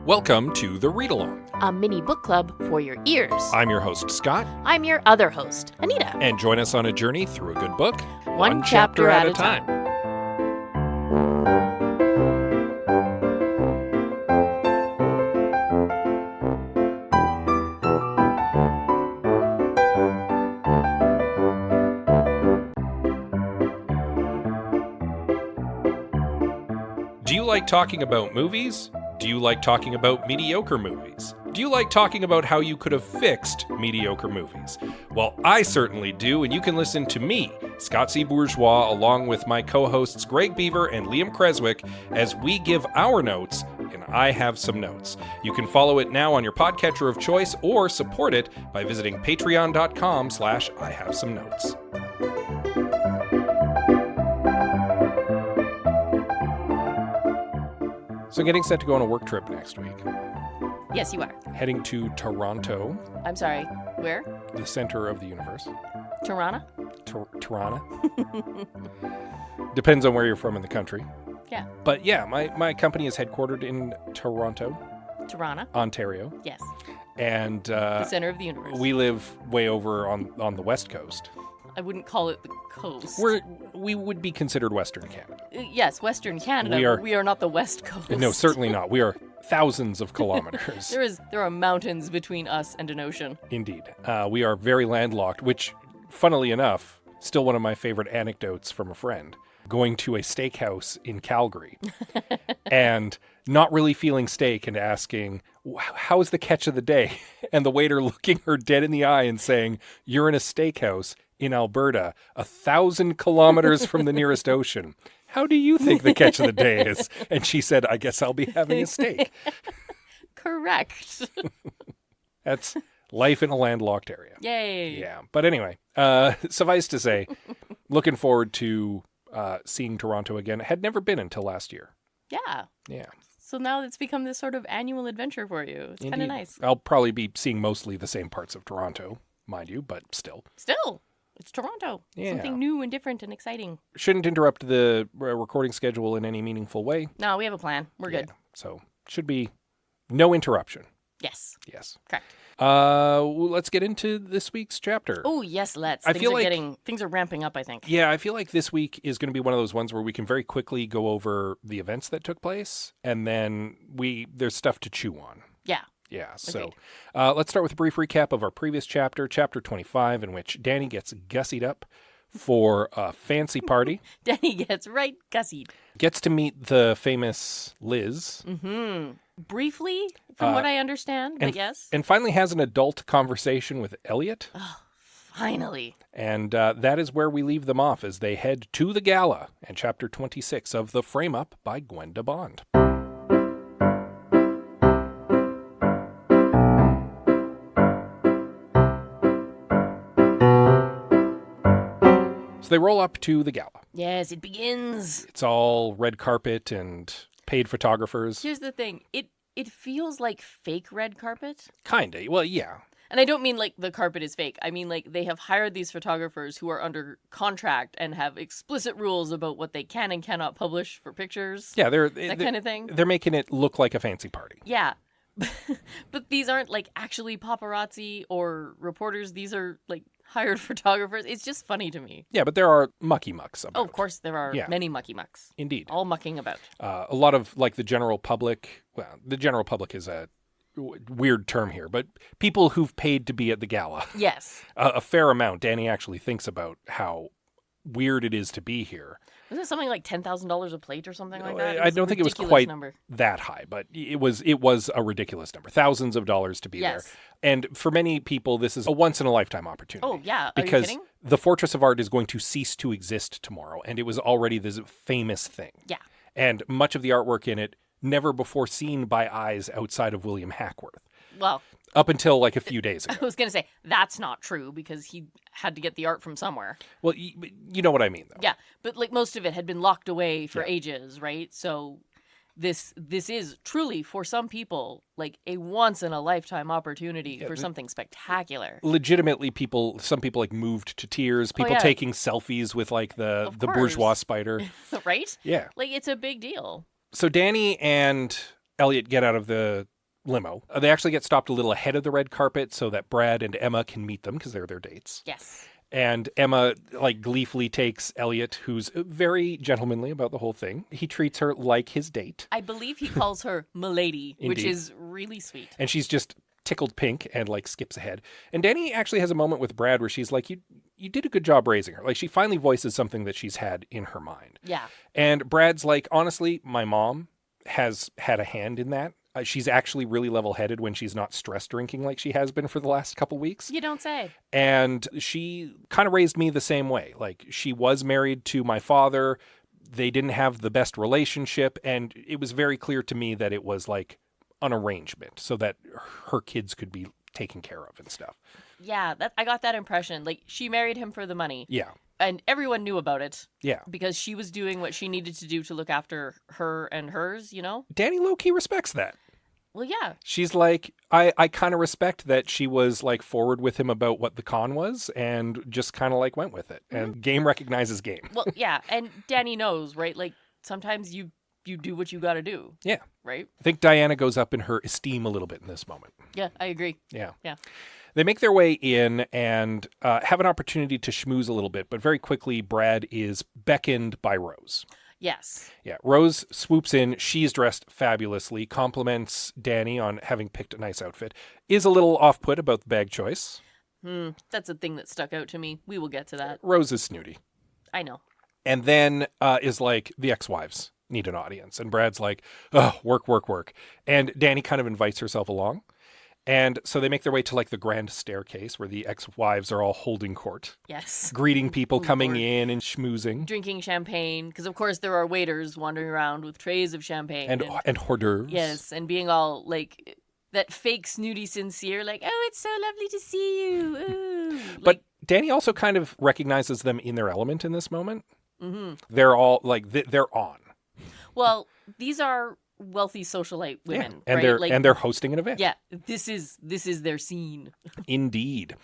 Welcome to The Read Along, a mini book club for your ears. I'm your host, Scott. I'm your other host, Anita. And join us on a journey through a good book, one chapter at a time. Do you like talking about movies? Do you like talking about mediocre movies? Do you like talking about how you could have fixed mediocre movies? Well, I certainly do, and you can listen to me, Scott C. Bourgeois, along with my co-hosts Greg Beaver and Liam Creswick, as we give our notes in I Have Some Notes. You can follow it now on your podcatcher of choice or support it by visiting patreon.com/I Have Some Notes. So getting set to go on a work trip next week. Yes, you are. Heading to Toronto. I'm sorry, where? The center of the universe. Toronto? Toronto. Depends on where you're from in the country. Yeah. But yeah, my company is headquartered in Toronto. Toronto? Ontario. Yes. And the center of the universe. We live way over on the west coast. I wouldn't call it the coast. We would be considered Western Canada. Yes, Western Canada. We are not the West Coast. No, certainly not. We are thousands of kilometers. There are mountains between us and an ocean. Indeed. We are very landlocked, which, funnily enough, still one of my favorite anecdotes from a friend. Going to a steakhouse in Calgary and not really feeling steak and asking, how's the catch of the day? And the waiter looking her dead in the eye and saying, you're in a steakhouse in Alberta, 1,000 kilometers from the nearest ocean. How do you think the catch of the day is? And she said, I guess I'll be having a steak. Correct. That's life in a landlocked area. Yay. Yeah. But anyway, suffice to say, looking forward to seeing Toronto again. Had never been until last year. Yeah. Yeah. So now it's become this sort of annual adventure for you. It's kind of nice. I'll probably be seeing mostly the same parts of Toronto, mind you, but still. Still. It's Toronto. Yeah. Something new and different and exciting. Shouldn't interrupt the recording schedule in any meaningful way. No, we have a plan. We're good. So should be no interruption. Yes. Yes. Correct. Let's get into this week's chapter. Oh, yes, let's. Things are ramping up, I think. Yeah, I feel like this week is going to be one of those ones where we can very quickly go over the events that took place, and then there's stuff to chew on. Yeah. Yeah, so let's start with a brief recap of our previous chapter, chapter 25, in which Dani gets gussied up for a fancy party. Dani gets right gussied. Gets to meet the famous Liz. Mm-hmm. Briefly, from what I understand, but yes. And finally has an adult conversation with Elliot. Oh, finally. And that is where we leave them off as they head to the gala and chapter 26 of The Frame Up by Gwenda Bond. So they roll up to the gala. Yes, it begins. It's all red carpet and paid photographers. Here's the thing. It feels like fake red carpet. Kinda. Well, yeah. And I don't mean like the carpet is fake. I mean like they have hired these photographers who are under contract and have explicit rules about what they can and cannot publish for pictures. Yeah, they're kind of thing. They're making it look like a fancy party. Yeah. But these aren't like actually paparazzi or reporters. These are like hired photographers. It's just funny to me. Yeah, but there are mucky mucks about. Oh, of course there are many mucky mucks. Indeed. All mucking about. A lot of like the general public. Well, the general public is a weird term here, but people who've paid to be at the gala. Yes. A fair amount. Dani actually thinks about how weird it is to be here. Isn't it something like $10,000 a plate or something like that? I don't think it was quite that high, but it was a ridiculous number. Thousands of dollars to be there. And for many people, this is a once-in-a-lifetime opportunity. Oh, yeah. Because Are you kidding? the Fortress of Art is going to cease to exist tomorrow, and it was already this famous thing. Yeah. And much of the artwork in it, never before seen by eyes outside of William Hackworth. Well, up until like a few days ago. I was going to say, that's not true because he had to get the art from somewhere. Well, you know what I mean, though. Yeah, but like most of it had been locked away for ages, right? So this is truly, for some people, like a once-in-a-lifetime opportunity for something spectacular. Legitimately, some people like moved to tears. People taking selfies with like the bourgeois spider. Right? Yeah. Like, it's a big deal. So Dani and Elliot get out of the limo. They actually get stopped a little ahead of the red carpet so that Brad and Emma can meet them because they're their dates. Yes. And Emma, like, gleefully takes Elliot, who's very gentlemanly about the whole thing. He treats her like his date. I believe he calls her Milady, which is really sweet. And she's just tickled pink and, like, skips ahead. And Dani actually has a moment with Brad where she's like, you did a good job raising her. Like, she finally voices something that she's had in her mind. Yeah. And Brad's like, honestly, my mom has had a hand in that. She's actually really level-headed when she's not stress drinking like she has been for the last couple weeks. You don't say. And she kind of raised me the same way. Like, she was married to my father. They didn't have the best relationship. And it was very clear to me that it was like an arrangement so that her kids could be taken care of and stuff. Yeah, I got that impression. Like, she married him for the money. Yeah. And everyone knew about it. Yeah. Because she was doing what she needed to do to look after her and hers, you know? Dani low-key respects that. Well, yeah. She's like, I kind of respect that she was like forward with him about what the con was and just kind of like went with it. Mm-hmm. And game recognizes game. Well, yeah. And Dani knows, right? Like, sometimes you do what you got to do. Yeah. Right? I think Diana goes up in her esteem a little bit in this moment. Yeah, I agree. Yeah. Yeah. They make their way in and have an opportunity to schmooze a little bit, but very quickly Brad is beckoned by Rose. Yes. Yeah, Rose swoops in. She's dressed fabulously, compliments Dani on having picked a nice outfit, is a little off-put about the bag choice. That's a thing that stuck out to me. We will get to that. Rose is snooty. I know. And then is like, the ex-wives need an audience. And Brad's like, oh, work. And Dani kind of invites herself along. And so they make their way to like the grand staircase where the ex-wives are all holding court. Yes. Greeting people coming in and schmoozing. Drinking champagne. Because, of course, there are waiters wandering around with trays of champagne. And hors d'oeuvres. Yes. And being all like that fake snooty sincere. Like, oh, it's so lovely to see you. Ooh. But Dani also kind of recognizes them in their element in this moment. Mm-hmm. They're all like, they're on. Well, these are wealthy socialite women, and right? They're hosting an event. Yeah, this is their scene. Indeed.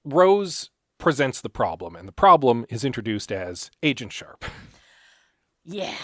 Rose presents the problem, and the problem is introduced as Agent Sharp. Yeah.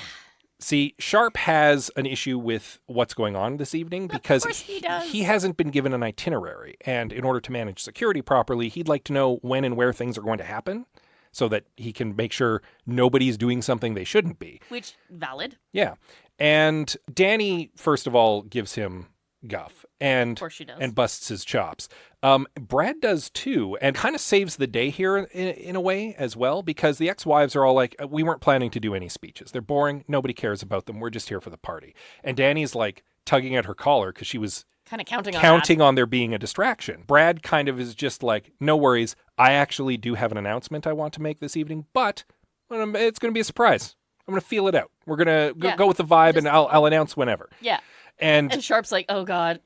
See, Sharp has an issue with what's going on this evening because he hasn't been given an itinerary, and in order to manage security properly, he'd like to know when and where things are going to happen so that he can make sure nobody's doing something they shouldn't be. Which, valid. Yeah. And Dani, first of all, gives him guff. And, of course she does. And busts his chops. Brad does too, and kind of saves the day here in a way as well, because the ex-wives are all like, we weren't planning to do any speeches. They're boring. Nobody cares about them. We're just here for the party. And Dani's like tugging at her collar because she was kind of counting on there being a distraction. Brad kind of is just like, no worries. I actually do have an announcement I want to make this evening, but it's going to be a surprise. I'm going to feel it out. We're going to go with the vibe, and I'll announce whenever. Yeah. And Sharp's like, oh, God.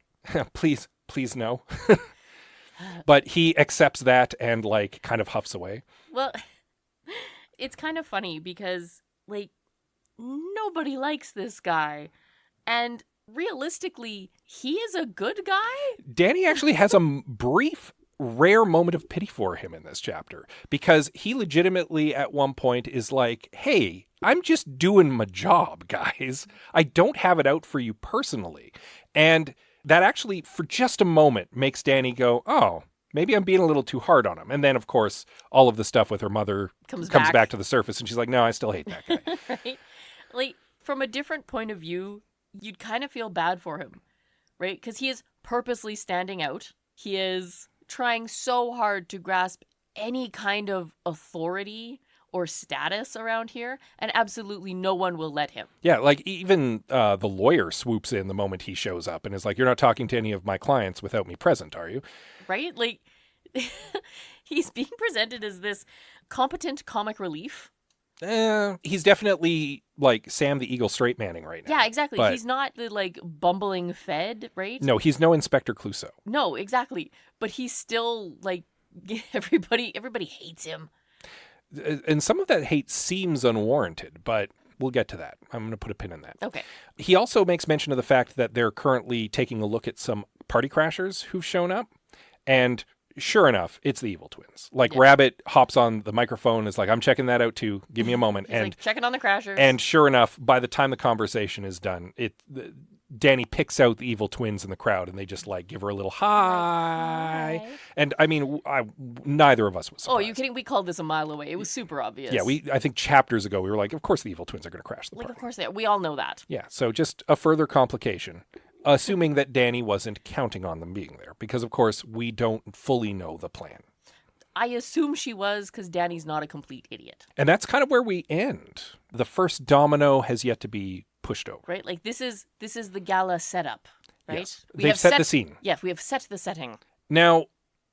please no. But he accepts that and, like, kind of huffs away. Well, it's kind of funny because, like, nobody likes this guy. And realistically, he is a good guy. Dani actually has a brief, rare moment of pity for him in this chapter because he legitimately at one point is like, hey, I'm just doing my job, guys. I don't have it out for you personally. And that actually, for just a moment, makes Dani go, oh, maybe I'm being a little too hard on him. And then, of course, all of the stuff with her mother comes back to the surface, and she's like, no, I still hate that guy. Right? Like, from a different point of view, you'd kind of feel bad for him, right? Because he is purposely standing out. He is trying so hard to grasp any kind of authority or status around here, and absolutely no one will let him. Yeah, like even the lawyer swoops in the moment he shows up and is like, you're not talking to any of my clients without me present, are you? Right? Like, he's being presented as this competent comic relief. He's definitely like Sam the Eagle Straight Manning right now. Yeah, exactly. But he's not the like bumbling Fed, right? No, he's no Inspector Clouseau. No, exactly. But he's still like, everybody hates him. And some of that hate seems unwarranted, but we'll get to that. I'm going to put a pin in that. Okay. He also makes mention of the fact that they're currently taking a look at some party crashers who've shown up. And sure enough, it's the Evil Twins. Like, yeah. Rabbit hops on the microphone and is like, I'm checking that out too. Give me a moment. He's like, checking on the crashers. And sure enough, by the time the conversation is done, Dani picks out the evil twins in the crowd and they just like give her a little hi. And I mean, neither of us was surprised. Oh, you kidding? We called this a mile away. It was super obvious. Yeah, I think chapters ago we were like, of course the evil twins are going to crash the party. Of course they are. We all know that. Yeah, so just a further complication, assuming that Dani wasn't counting on them being there, because of course we don't fully know the plan. I assume she was, because Dani's not a complete idiot. And that's kind of where we end. The first domino has yet to be pushed over. Right? Like, this is the gala setup, right? Yes. They've set the scene. Yeah, we have set the setting. Now,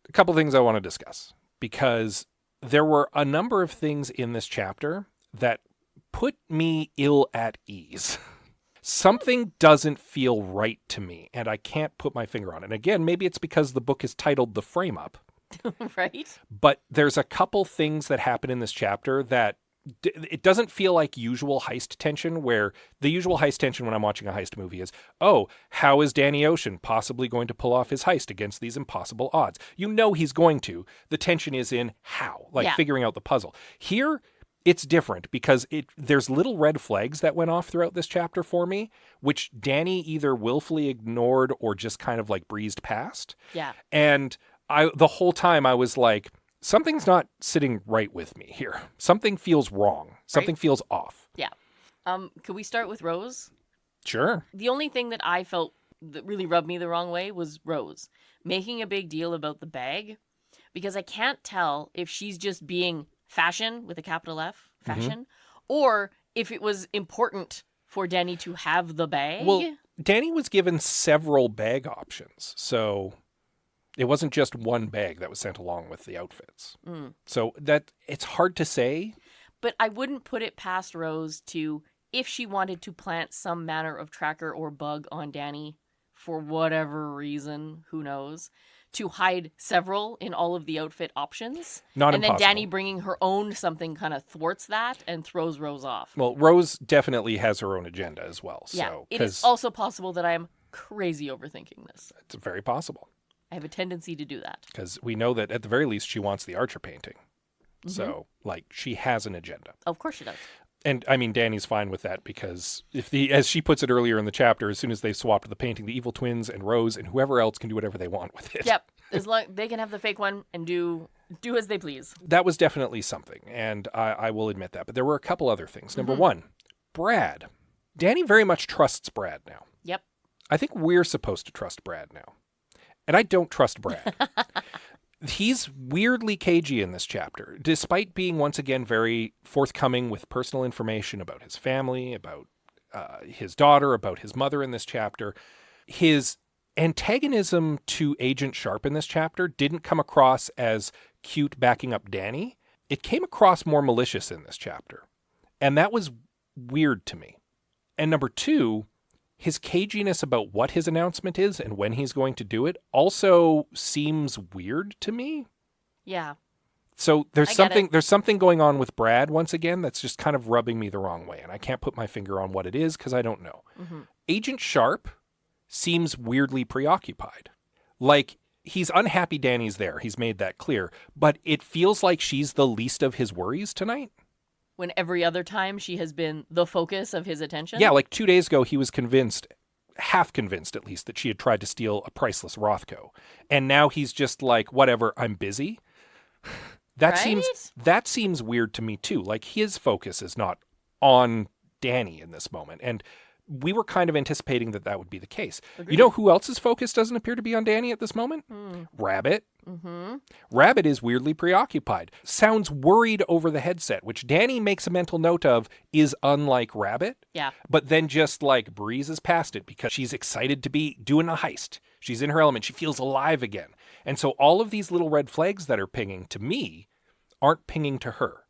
a couple things I want to discuss, because there were a number of things in this chapter that put me ill at ease. Something doesn't feel right to me, and I can't put my finger on it. And again, maybe it's because the book is titled The Frame Up. Right? But there's a couple things that happen in this chapter that it doesn't feel like usual heist tension, where the usual heist tension when I'm watching a heist movie is, oh, how is Danny Ocean possibly going to pull off his heist against these impossible odds? You know he's going to. The tension is in how, figuring out the puzzle. Here, it's different because there's little red flags that went off throughout this chapter for me, which Dani either willfully ignored or just kind of like breezed past. Yeah. And the whole time I was like, something's not sitting right with me here. Something feels wrong. Something feels off. Yeah. Could we start with Rose? Sure. The only thing that I felt that really rubbed me the wrong way was Rose making a big deal about the bag, because I can't tell if she's just being fashion with a capital F, fashion, or if it was important for Dani to have the bag. Well, Dani was given several bag options, so it wasn't just one bag that was sent along with the outfits. So that it's hard to say. But I wouldn't put it past Rose to, if she wanted to plant some manner of tracker or bug on Dani for whatever reason, who knows, to hide several in all of the outfit options. Not and impossible. Then Dani bringing her own something kind of thwarts that and throws Rose off. Well, Rose definitely has her own agenda as well. Yeah, So, it is also possible that I am crazy overthinking this. It's very possible. I have a tendency to do that. Because we know that at the very least she wants the Archer painting. So, she has an agenda. Of course she does. And, I mean, Dani's fine with that because, as she puts it earlier in the chapter, as soon as they've swapped the painting, the evil twins and Rose and whoever else can do whatever they want with it. Yep. As long they can have the fake one and do as they please. That was definitely something, and I will admit that. But there were a couple other things. Number one, Brad. Dani very much trusts Brad now. Yep. I think we're supposed to trust Brad now. And I don't trust Brad. He's weirdly cagey in this chapter, despite being once again very forthcoming with personal information about his family, about his daughter, about his mother in this chapter. His antagonism to Agent Sharp in this chapter didn't come across as cute backing up Dani. It came across more malicious in this chapter. And that was weird to me. And number two, his caginess about what his announcement is and when he's going to do it also seems weird to me. Yeah. So there's something going on with Brad once again that's just kind of rubbing me the wrong way, and I can't put my finger on what it is because I don't know. Agent Sharp seems weirdly preoccupied. Like, he's unhappy Dani's there. He's made that clear. But it feels like she's the least of his worries tonight. When every other time she has been the focus of his attention? Yeah, like 2 days ago he was convinced, half convinced at least, that she had tried to steal a priceless Rothko. And now he's just like, whatever, I'm busy. That seems weird to me too. Like, his focus is not on Dani in this moment. And we were kind of anticipating that would be the case. Agreed. You know who else's focus doesn't appear to be on Dani at this moment? Rabbit. Rabbit is weirdly preoccupied. Sounds worried over the headset, which Dani makes a mental note of is unlike Rabbit. Yeah. But then just like breezes past it because she's excited to be doing a heist. She's in her element. She feels alive again. And so all of these little red flags that are pinging to me aren't pinging to her.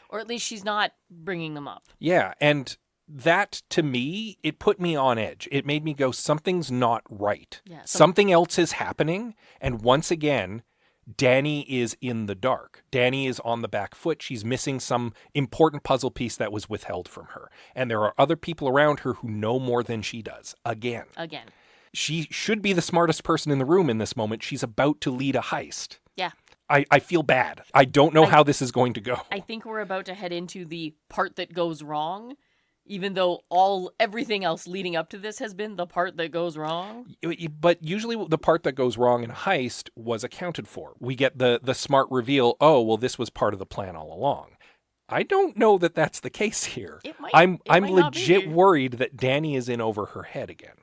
Or at least she's not bringing them up. Yeah. And that, to me, it put me on edge. It made me go, something's not right. Yeah, something else is happening. And once again, Dani is in the dark. Dani is on the back foot. She's missing some important puzzle piece that was withheld from her. And there are other people around her who know more than she does. Again. She should be the smartest person in the room in this moment. She's about to lead a heist. Yeah. I feel bad. I don't know how this is going to go. I think we're about to head into the part that goes wrong. Even though everything else leading up to this has been the part that goes wrong. But usually the part that goes wrong in a heist was accounted for. We get the smart reveal, oh, well, this was part of the plan all along. I don't know that that's the case here. I'm legit worried that Dani is in over her head again.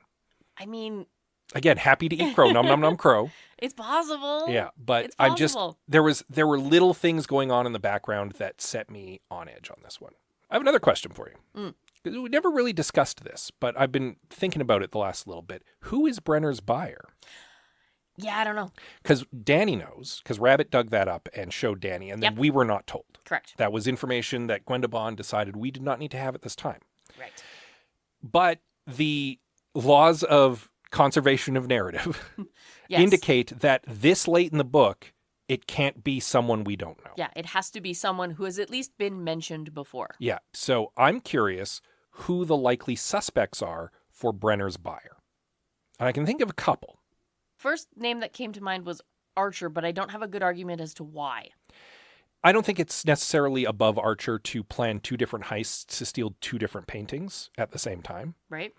I mean... Again, happy to eat crow, nom nom nom crow. It's possible. Yeah, but I'm just... There were little things going on in the background that set me on edge on this one. I have another question for you. We never really discussed this, but I've been thinking about it the last little bit. Who is Brenner's buyer? Yeah, I don't know. Because Dani knows, because Rabbit dug that up and showed Dani, and then we were not told. Correct. That was information that Gwenda Bond decided we did not need to have at this time. Right. But the laws of conservation of narrative indicate that this late in the book, it can't be someone we don't know. Yeah, it has to be someone who has at least been mentioned before. Yeah, so I'm curious who the likely suspects are for Brenner's buyer. And I can think of a couple. First name that came to mind was Archer, but I don't have a good argument as to why. I don't think it's necessarily above Archer to plan 2 different heists to steal 2 different paintings at the same time. Right.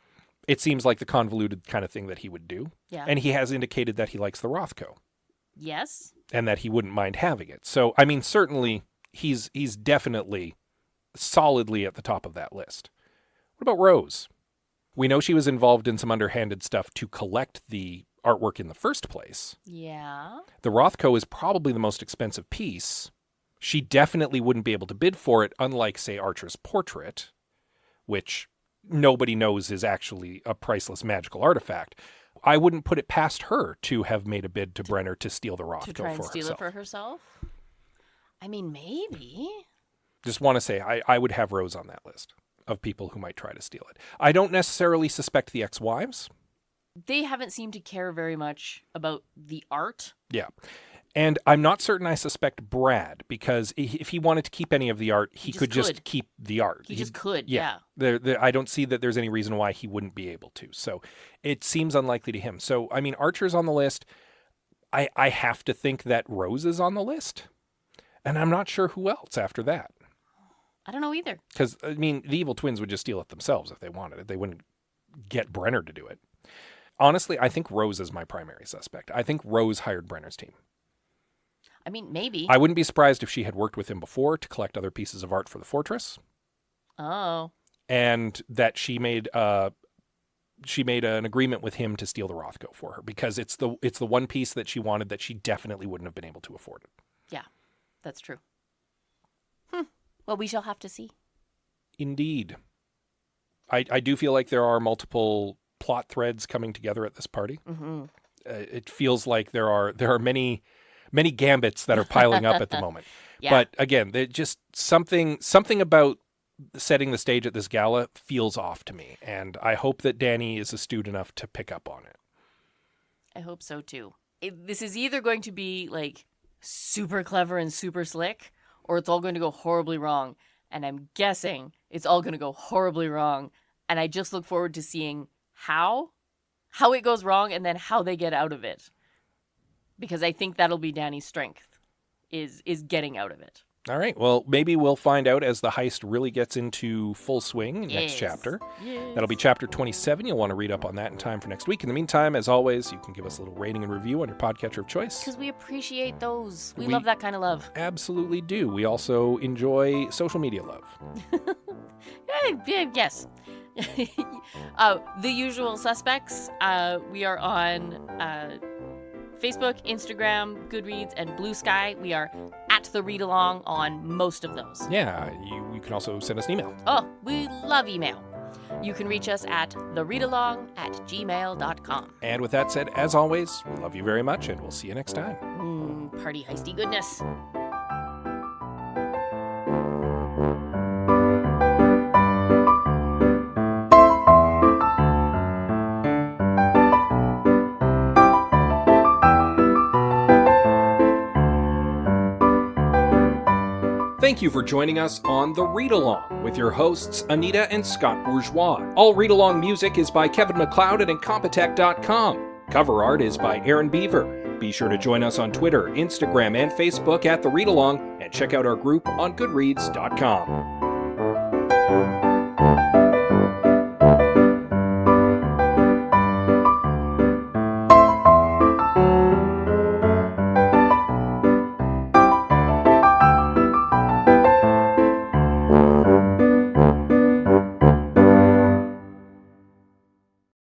It seems like the convoluted kind of thing that he would do. Yeah. And he has indicated that he likes the Rothko. Yes. And that he wouldn't mind having it. So, I mean, certainly he's definitely solidly at the top of that list. What about Rose? We know she was involved in some underhanded stuff to collect the artwork in the first place. Yeah. The Rothko is probably the most expensive piece. She definitely wouldn't be able to bid for it, unlike, say, Archer's portrait, which nobody knows is actually a priceless magical artifact. I wouldn't put it past her to have made a bid to Brenner to steal the Rothko for herself. To try and steal it for herself? I mean, maybe. Just want to say, I would have Rose on that list of people who might try to steal it. I don't necessarily suspect the ex-wives. They haven't seemed to care very much about the art. Yeah. And I'm not certain I suspect Brad, because if he wanted to keep any of the art, he could just keep the art. He just could, yeah. I don't see that there's any reason why he wouldn't be able to. So it seems unlikely to him. So, I mean, Archer's on the list. I have to think that Rose is on the list. And I'm not sure who else after that. I don't know either. Because, I mean, the evil twins would just steal it themselves if they wanted it. They wouldn't get Brenner to do it. Honestly, I think Rose is my primary suspect. I think Rose hired Brenner's team. I mean, maybe. I wouldn't be surprised if she had worked with him before to collect other pieces of art for the fortress. Oh. And that she made an agreement with him to steal the Rothko for her, because it's the one piece that she wanted that she definitely wouldn't have been able to afford it. Yeah, that's true. Well, we shall have to see. Indeed. I do feel like there are multiple plot threads coming together at this party. Mm-hmm. It feels like there are many gambits that are piling up at the moment. Yeah. But again, just something about setting the stage at this gala feels off to me. And I hope that Dani is astute enough to pick up on it. I hope so too. This is either going to be like super clever and super slick, or it's all going to go horribly wrong. And I'm guessing it's all going to go horribly wrong. And I just look forward to seeing how it goes wrong and then how they get out of it. Because I think that'll be Dani's strength, is getting out of it. All right. Well, maybe we'll find out as the heist really gets into full swing next chapter. Yes. That'll be chapter 27. You'll want to read up on that in time for next week. In the meantime, as always, you can give us a little rating and review on your podcatcher of choice. Because we appreciate those. We love that kind of love. Absolutely do. We also enjoy social media love. Yes. The usual suspects. We are on Facebook, Instagram, Goodreads, and Blue Sky. We are at The Read Along on most of those. Yeah, you can also send us an email. Oh, we love email. You can reach us at thereadalong@gmail.com. And with that said, as always, we love you very much, and we'll see you next time. Party heisty goodness. Thank you for joining us on The Read Along with your hosts, Anita and Scott Bourgeois. All Read Along music is by Kevin MacLeod at Incompetech.com. Cover art is by Aaron Beaver. Be sure to join us on Twitter, Instagram, and Facebook at The Read Along, and check out our group on Goodreads.com.